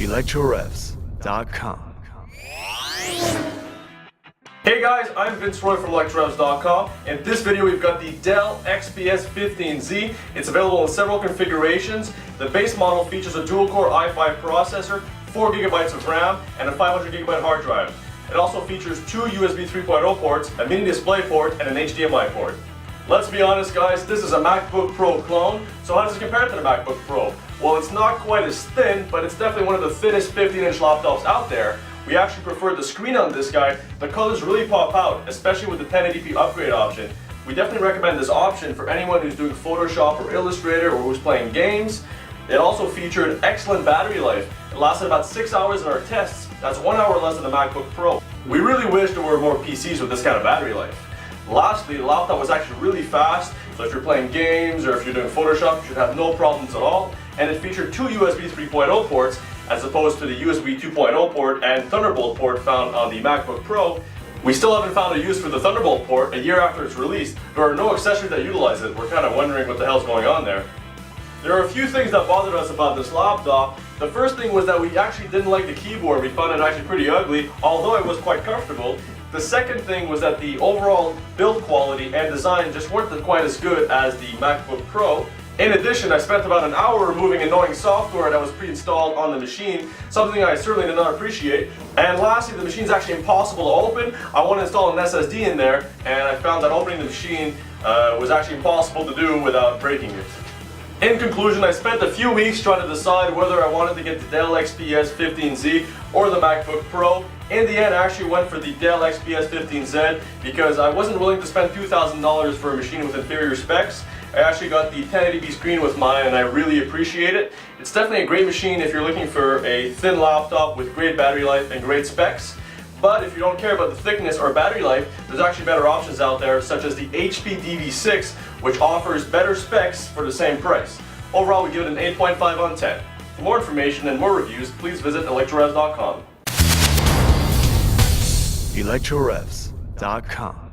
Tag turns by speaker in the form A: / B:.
A: electrorevs.com.
B: Hey guys, I'm Vince Roy from electrorevs.com. In this video we've got the Dell XPS 15Z. It's available in several configurations. The base model features a dual-core i5 processor, 4 GB of RAM, and a 500 GB hard drive. It also features two USB 3.0 ports, a mini display port, and an HDMI port. Let's be honest guys, this is a MacBook Pro clone, so how does it compare to the MacBook Pro? Well, it's not quite as thin, but it's definitely one of the thinnest 15-inch laptops out there. We actually prefer the screen on this guy. The colors really pop out, especially with the 1080p upgrade option. We definitely recommend this option for anyone who's doing Photoshop or Illustrator or who's playing games. It also featured excellent battery life. It lasted about 6 hours in our tests. That's 1 hour less than the MacBook Pro. We really wish there were more PCs with this kind of battery life. Lastly, the laptop was actually really fast, so if you're playing games or if you're doing Photoshop, you should have no problems at all. And it featured two USB 3.0 ports as opposed to the USB 2.0 port and Thunderbolt port found on the MacBook Pro. We still haven't found a use for the Thunderbolt port a year after it's released. There are no accessories that utilize it. We're kind of wondering what the hell's going on there. There are a few things that bothered us about this laptop. The first thing was that we actually didn't like the keyboard. We found it actually pretty ugly, although it was quite comfortable. The second thing was that the overall build quality and design just weren't quite as good as the MacBook Pro. In addition, I spent about an hour removing annoying software that was pre-installed on the machine, something I certainly did not appreciate. And lastly, the machine's actually impossible to open. I want to install an SSD in there, and I found that opening the machine was actually impossible to do without breaking it. In conclusion, I spent a few weeks trying to decide whether I wanted to get the Dell XPS 15Z or the MacBook Pro. In the end, I actually went for the Dell XPS 15Z because I wasn't willing to spend $2,000 for a machine with inferior specs. I actually got the 1080p screen with mine and I really appreciate it. It's definitely a great machine if you're looking for a thin laptop with great battery life and great specs. But if you don't care about the thickness or battery life, there's actually better options out there, such as the HP DV6, which offers better specs for the same price. Overall, we give it an 8.5 on 10. For more information and more reviews, please visit electrorevs.com.
A: electrorevs.com.